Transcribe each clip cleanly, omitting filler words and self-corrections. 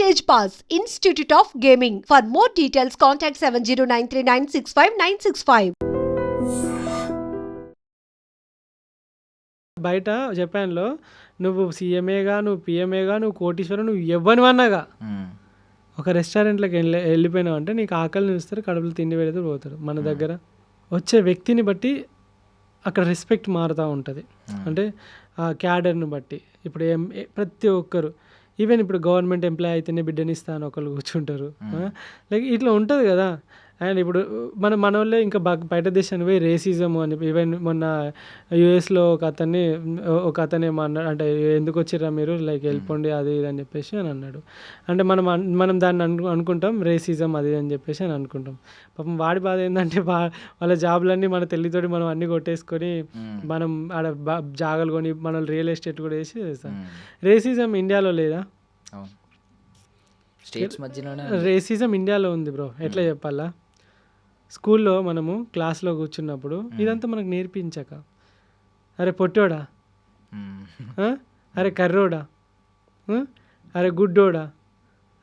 Stage Pass, Institute of Gaming. For more details, contact 7093965965965. బయట జపాన్లో నువ్వు సీఎంఏగా, నువ్వు పిఎంఏగా, నువ్వు కోటీశ్వరం, నువ్వు ఎవ్వనివన్నాగా ఒక రెస్టారెంట్లోకి వెళ్ళిపోయినావు అంటే నీకు ఆకలిని చూస్తారు, కడుపులో తిండి పెడితే పోతారు. మన దగ్గర వచ్చే వ్యక్తిని బట్టి అక్కడ రెస్పెక్ట్ మారుతూ ఉంటుంది. అంటే ఆ క్యాడర్ని బట్టి ఇప్పుడు ప్రతి ఒక్కరు ఈవెన్ ఇప్పుడు గవర్నమెంట్ ఎంప్లాయ్ అయితేనే బిడ్డని ఇస్తా అని ఒకళ్ళు కూర్చుంటారు. లైక్ ఇట్లా ఉంటుంది కదా. అండ్ ఇప్పుడు మన వాళ్ళే ఇంకా బయట దేశానికి పోయి రేసిజం అని ఈవెన్ మొన్న యూఎస్లో ఒక అతనే అన్నాడు, అంటే ఎందుకు వచ్చిర్రా మీరు, లైక్ వెళ్ళిపోండి అది ఇది అని చెప్పేసి అని అన్నాడు. అంటే మనం దాన్ని అనుకుంటాం రేసిజం అది అని చెప్పేసి అని అనుకుంటాం. పాపం వాడి బాధ ఏంటంటే వాళ్ళ జాబులన్నీ మన తెల్లితోటి మనం అన్నీ కొట్టేసుకొని మనం ఆడ జాగాలు కొని మనం రియల్ ఎస్టేట్ కూడా వేసి చేస్తాం. రేసిజం ఇండియాలో లేదా? రేసిజం ఇండియాలో ఉంది బ్రో. ఎట్లా చెప్పాలా? స్కూల్లో మనము క్లాస్లో కూర్చున్నప్పుడు ఇదంతా మనకు నేర్పించక, అరే పొట్టోడా, అరే కర్రోడా, అరే గుడ్డోడా,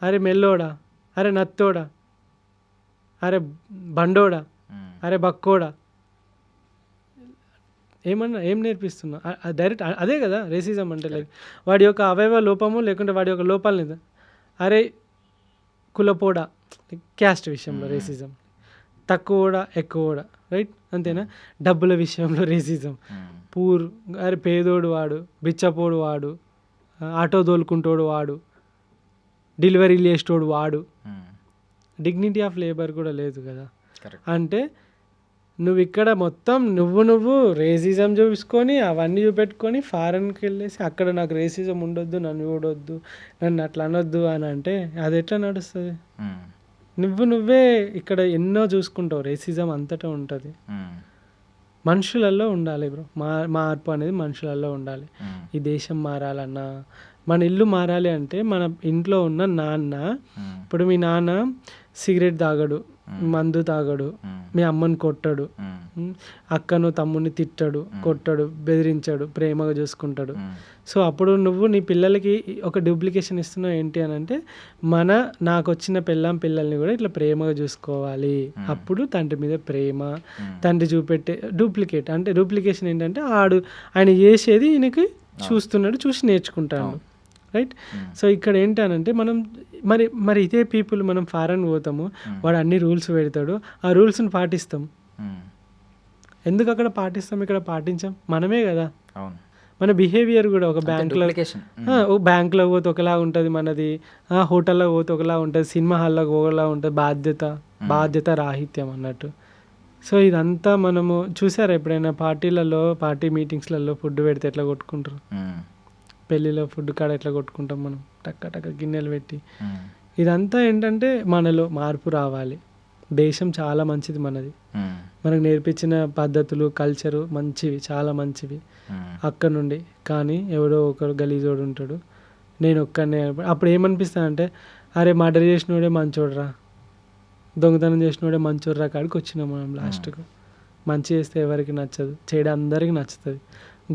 అరే మెల్లోడా, అరే నత్తోడా, అరే బండోడా, అరే బక్కోడా, ఏం నేర్పిస్తున్నా? డైరెక్ట్ అదే కదా రేసిజం అంటే. లైక్ వాడి యొక్క అవయవ లోపము లేకుంటే వాడి యొక్క లోపాలని, అరే కులపోడా, క్యాస్ట్ విషయంలో రేసిజం, తక్కువడా ఎక్కువడా, రైట్ అంతేనా? డబ్బుల విషయంలో రేసిజం, అరే పేదోడు వాడు, బిచ్చపోడు వాడు, ఆటో తోలుకుంటోడు వాడు, డెలివరీ చేసేటోడు వాడు, డిగ్నిటీ ఆఫ్ లేబర్ కూడా లేదు కదా. అంటే నువ్వు ఇక్కడ మొత్తం నువ్వు రేసిజం చూపించుకొని అవన్నీ చూపెట్టుకొని ఫారెన్కి వెళ్ళేసి అక్కడ నాకు రేసిజం ఉండొద్దు, నన్ను చూడొద్దు, నన్ను అట్లా అనొద్దు అని అంటే అది ఎట్లా నడుస్తుంది? నువ్వే ఇక్కడ ఎన్నో చూసుకుంటావు. రేసిజం అంతటా ఉంటుంది. మనుషులలో ఉండాలి బ్రో. మార్పు అనేది మనుషులలో ఉండాలి. ఈ దేశం మారాలన్నా, మన ఇల్లు మారాలి అంటే మన ఇంట్లో ఉన్న నాన్న, ఇప్పుడు మీ నాన్న సిగరెట్ తాగడు, మందు తాగడు, మీ అమ్మని కొట్టడు, అక్కను తమ్ముని తిట్టడు, కొట్టడు, బెదిరించాడు, ప్రేమగా చూసుకుంటాడు. సో అప్పుడు నువ్వు నీ పిల్లలకి ఒక డూప్లికేషన్ ఇస్తున్నావు. ఏంటి అని అంటే నాకు వచ్చిన పిల్లల్ని కూడా ఇట్లా ప్రేమగా చూసుకోవాలి. అప్పుడు తండ్రి మీద ప్రేమ, తండ్రి చూపెట్టే డూప్లికేట్ అంటే డూప్లికేషన్ ఏంటంటే ఆయన చేసేది ఈయనకి చూస్తున్నాడు, చూసి నేర్చుకుంటాడు, రైట్? సో ఇక్కడ ఏంటనంటే మనం మరి ఇదే పీపుల్ మనం ఫారెన్ పోతాము, వాడు అన్ని రూల్స్ పెడతాడు, ఆ రూల్స్ని పాటిస్తాం. ఎందుకు అక్కడ పాటిస్తాం, ఇక్కడ పాటించాం? మనమే కదా. మన బిహేవియర్ కూడా ఒక బ్యాంక్లో పోతే ఒకలా ఉంటుంది మనది, హోటల్లో పోతే ఒకలా ఉంటుంది, సినిమా హాల్లోకి ఒకలా ఉంటుంది. బాధ్యత రాహిత్యం అన్నట్టు. సో ఇదంతా మనము చూసారా ఎప్పుడైనా పార్టీ మీటింగ్స్లలో ఫుడ్ పెడితే ఎట్లా కొట్టుకుంటారు? పెళ్ళిలో ఫుడ్ కాడ ఎట్లా కొట్టుకుంటాం మనం, టక్క గిన్నెలు పెట్టి. ఇదంతా ఏంటంటే మనలో మార్పు రావాలి. దేశం చాలా మంచిది మనది, మనకు నేర్పించిన పద్ధతులు కల్చరు మంచివి, చాలా మంచివి అక్కడ నుండి. కానీ ఎవడో ఒకరు గలీజోడు ఉంటాడు, నేను ఒక్కనే. అప్పుడు ఏమనిపిస్తానంటే అరే మర్డర్ చేసినోడే మంచోడ్రా, దొంగతనం చేసినోడే మంచోడ్రా కాడికి వచ్చినాం మనం లాస్ట్కు. మంచి చేస్తే ఎవరికి నచ్చదు, చేయడం అందరికీ నచ్చుతుంది.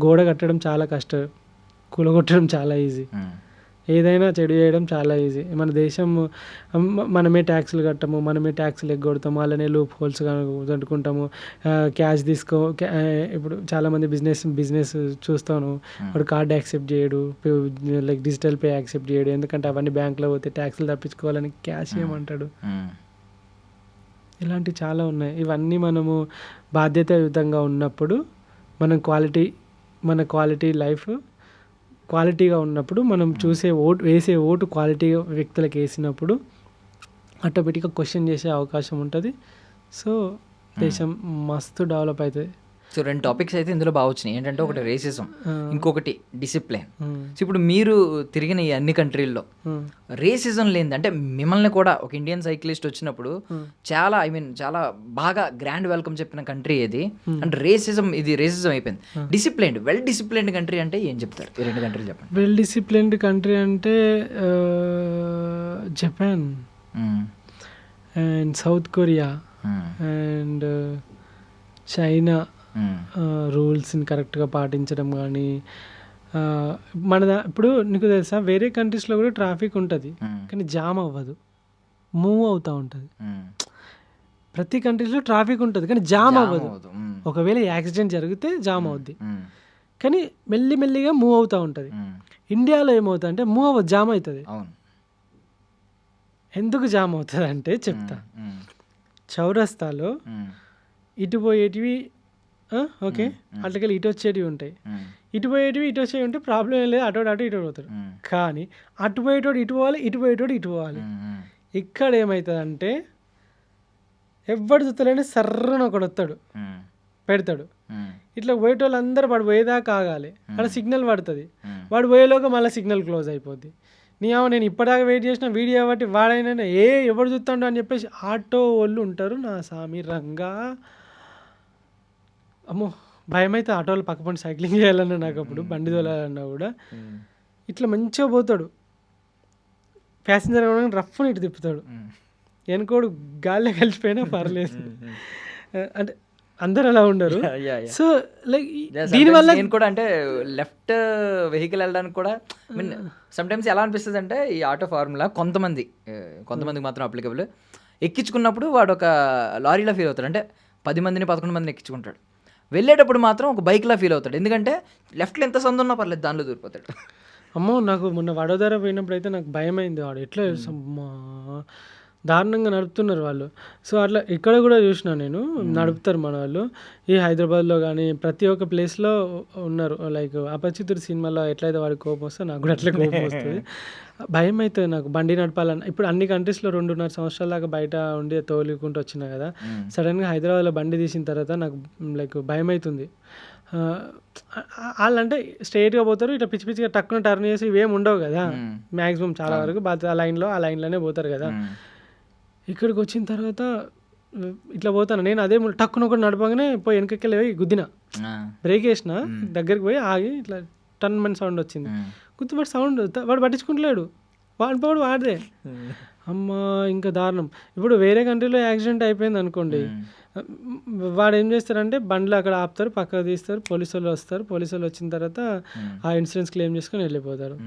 గోడ కట్టడం చాలా కష్టం, కూలగొట్టడం చాలా ఈజీ. ఏదైనా చెడు చేయడం చాలా ఈజీ. మన దేశం మనమే ట్యాక్సులు కట్టము, మనమే ట్యాక్సులు ఎగ్గొడతాము, అలానే లూప్ హోల్స్ కట్టుకుంటాము, క్యాష్ ఇప్పుడు చాలామంది బిజినెస్ చూస్తాను, వాడు కార్డ్ యాక్సెప్ట్ చేయడు, లైక్ డిజిటల్ పే యాక్సెప్ట్ చేయడు. ఎందుకంటే అవన్నీ బ్యాంక్లో పోతే ట్యాక్సులు తప్పించుకోవాలని క్యాష్ ఏమంటాడు. ఇలాంటివి చాలా ఉన్నాయి. ఇవన్నీ మనము బాధ్యతాయుతంగా ఉన్నప్పుడు మన క్వాలిటీ లైఫ్ క్వాలిటీగా ఉన్నప్పుడు, మనం వేసే ఓటు క్వాలిటీ వ్యక్తులకు వేసినప్పుడు ఆటోమేటిక్గా క్వశ్చన్ చేసే అవకాశం ఉంటుంది. సో దేశం మస్తు డెవలప్ అవుతుంది. సో 2 టాపిక్స్ అయితే ఇందులో బాగా వచ్చినాయి. ఏంటంటే ఒకటి రేసిజం, ఇంకొకటి డిసిప్లిన్. సో ఇప్పుడు మీరు తిరిగిన ఈ అన్ని కంట్రీల్లో రేసిజం లేనిది, అంటే మిమ్మల్ని కూడా ఒక ఇండియన్ సైక్లిస్ట్ వచ్చినప్పుడు చాలా చాలా బాగా గ్రాండ్ వెల్కమ్ చెప్పిన కంట్రీ ఏది? అంటే రేసిజం అయిపోయింది. డిసిప్లైన్డ్, వెల్ డిసిప్లైన్డ్ కంట్రీ అంటే ఏం చెప్తారు? ఈ 2 కంట్రీలు చెప్పండి. వెల్ డిసిప్లైన్డ్ కంట్రీ అంటే Japan and South Korea and China. రూల్స్ని కరెక్ట్గా పాటించడం కానీ, ఇప్పుడు నీకు తెలుసా వేరే కంట్రీస్లో కూడా ట్రాఫిక్ ఉంటుంది కానీ జామ్ అవ్వదు, మూవ్ అవుతూ ఉంటుంది. ప్రతి కంట్రీస్లో ట్రాఫిక్ ఉంటుంది కానీ జామ్ అవ్వదు. ఒకవేళ యాక్సిడెంట్ జరిగితే జామ్ అవుద్ది కానీ మెల్లిమెల్లిగా మూవ్ అవుతూ ఉంటుంది. ఇండియాలో ఏమవుతుంది అంటే మూవ్ అవ్వదు, జామ్ అవుతుంది. ఎందుకు జామ్ అవుతుంది అంటే చెప్తా. చౌరస్తాలో ఇటు పోయేటివి ఓకే, అట్లకెళ్ళి ఇటు వచ్చేటివి ఉంటాయి, ఇటు పోయేటివి ఇటు వచ్చేవి ఉంటే ప్రాబ్లం ఏం లేదు, అటు ఇటు పోతాడు. కానీ అటు పోయేటోడు ఇటు పోవాలి, ఇటు పోయేటోడు ఇటు పోవాలి. ఇక్కడ ఏమవుతుంది అంటే ఎవడు చూస్తలేని సర్రన ఒకడు వస్తాడు పెడతాడు, ఇట్లా పోయేటోళ్ళు అందరూ వాడు పోయేదాకా ఆగాలి, అక్కడ సిగ్నల్ పడుతుంది, వాడు పోయేలోగా మళ్ళీ సిగ్నల్ క్లోజ్ అయిపోద్ది. నేను ఇప్పటిదాకా వెయిట్ చేసిన వీడియో బట్టి వాడైనా ఎవడు చూస్తాడు అని చెప్పేసి ఆటో వాళ్ళు ఉంటారు. నా సామి రంగా అమ్మో భయం అయితే ఆటోలు పక్కపండి సైక్లింగ్ చేయాలన్నా నాకు, అప్పుడు బండి తోలాలన్నా కూడా ఇట్లా మంచిగా పోతాడు, ప్యాసింజర్ రఫ్ని ఇటు తిప్పుతాడు, వెనుకోడు గాల్లో కలిసిపోయినా పర్లేదు. అంటే అందరు అలా ఉండరు. సో లైక్ దీనివల్ల నేను కూడా అంటే లెఫ్ట్ వెహికల్ వెళ్ళడానికి కూడా మీన్ సమ్టైమ్స్ ఎలా అనిపిస్తుంది అంటే ఈ ఆటో ఫార్ములా కొంతమందికి మాత్రం అప్లికబుల్. ఎక్కించుకున్నప్పుడు వాడు ఒక లారీలో ఫీల్ అవుతాడు, అంటే 10 మందిని 11 మందిని ఎక్కించుకుంటాడు. వెళ్ళేటప్పుడు మాత్రం ఒక బైక్లా ఫీల్ అవుతాడు, ఎందుకంటే లెఫ్ట్లో ఎంత సందు ఉన్నా పర్లేదు దానిలో దూరిపోతాడు. అమ్మో నాకు మొన్న వడోదర పోయినప్పుడు అయితే నాకు భయం అయింది, వాడు ఎట్లా దారుణంగా నడుపుతున్నారు వాళ్ళు. సో అట్లా ఇక్కడ కూడా చూసినా నేను, నడుపుతారు మన వాళ్ళు. ఈ హైదరాబాద్లో కానీ ప్రతి ఒక్క ప్లేస్లో ఉన్నారు. లైక్ అపరిచితుడు సినిమాలో ఎట్లయితే వాడికి కోపం వస్తే నాకు కూడా అట్లే కోపం వస్తుంది, భయం అవుతుంది నాకు బండి నడపాలన్న. ఇప్పుడు అన్ని కంట్రీస్లో 2.5 సంవత్సరాల దాకా బయట ఉండి తోలుకుంటూ వచ్చినా కదా, సడన్గా హైదరాబాద్లో బండి తీసిన తర్వాత నాకు లైక్ భయం అవుతుంది. వాళ్ళంటే స్ట్రైట్గా పోతారు, ఇట్లా పిచ్చి పిచ్చిగా టక్కున టర్న్ చేసి ఇవేమి ఉండవు కదా మ్యాక్సిమం, చాలా వరకు ఆ లైన్లోనే పోతారు కదా. ఇక్కడికి వచ్చిన తర్వాత ఇట్లా పోతాను నేను, అదే టక్కున ఒకటి నడపగానే పోయి వెనకకెళ్ళి పోయి గుద్దిన, బ్రేక్ వేసిన, దగ్గరికి పోయి ఆగి ఇట్లా టన్ మని సౌండ్ వచ్చింది, గుర్తుపట్టి సౌండ్ వాడు పట్టించుకుంటలేడు, వాడిపోడు వాడిదే. అమ్మ ఇంకా దారుణం. ఇప్పుడు వేరే కంట్రీలో యాక్సిడెంట్ అయిపోయింది అనుకోండి, వాడు ఏం చేస్తారంటే బండ్లు అక్కడ ఆపుతారు, పక్కకు తీస్తారు, పోలీసు వాళ్ళు వస్తారు, పోలీసు వాళ్ళు వచ్చిన తర్వాత ఆ ఇన్సూరెన్స్ క్లెయిమ్ చేసుకొని వెళ్ళిపోతారు.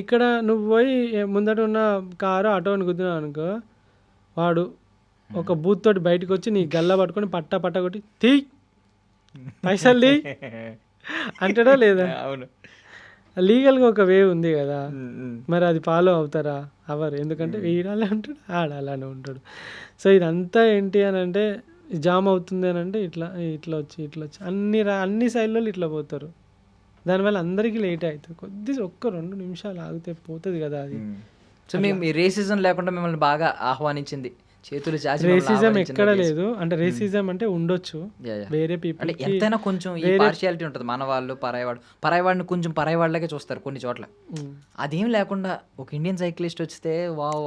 ఇక్కడ నువ్వు పోయి ముందట ఉన్న కారు ఆటోని గుద్దినావు అనుకో, వాడు ఒక బూత్ తోటి బయటకు వచ్చి నీ గల్లా పట్టుకొని పట్ట కొట్టి తీ పైసలు తీ అంటాడా లేదా? అవును, లీగల్గా ఒక వే ఉంది కదా, మరి అది ఫాలో అవుతారా? అవరు, ఎందుకంటే వీడాలే ఉంటాడు ఆడాలనే ఉంటాడు. సో ఇదంతా ఏంటి అని అంటే జామ్ అవుతుంది అని అంటే ఇట్లా వచ్చి అన్ని సైడ్లో ఇట్లా పోతారు, దానివల్ల అందరికీ లేట్ అవుతుంది. ఒక్క 2 నిమిషాలు ఆగితే పోతుంది కదా అది. సో మీ రేసిజం లేకుండా మిమ్మల్ని బాగా ఆహ్వానించింది, చేతులు చాచి రేసిజం ఎక్కడ లేదు. అంటే రేసిజం అంటే ఉండొచ్చు వేరే పీపుల్, అంటే ఎంతైనా కొంచెం ఈ పార్షియాలిటీ ఉంటుంది, మన వాళ్ళు పరాయవాడిని కొంచెం పరాయవాళ్ళకే చూస్తారు కొన్ని చోట్ల. అదేం లేకుండా ఒక ఇండియన్ సైక్లిస్ట్ వస్తే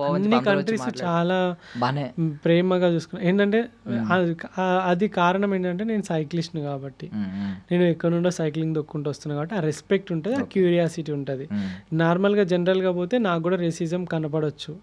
అన్ని కంట్రీస్ చాలా బానే ప్రేమగా చూసుకున్నా. ఏంటంటే అది కారణం ఏంటంటే నేను సైక్లిస్ట్ని కాబట్టి, నేను ఎక్కడ నుండో సైక్లింగ్ దొక్కుంటూ వస్తున్నా కాబట్టి ఆ రెస్పెక్ట్ ఉంటుంది, ఆ క్యూరియాసిటీ ఉంటుంది. నార్మల్గా జనరల్గా పోతే నాకు కూడా రేసిజం కనపడవచ్చు.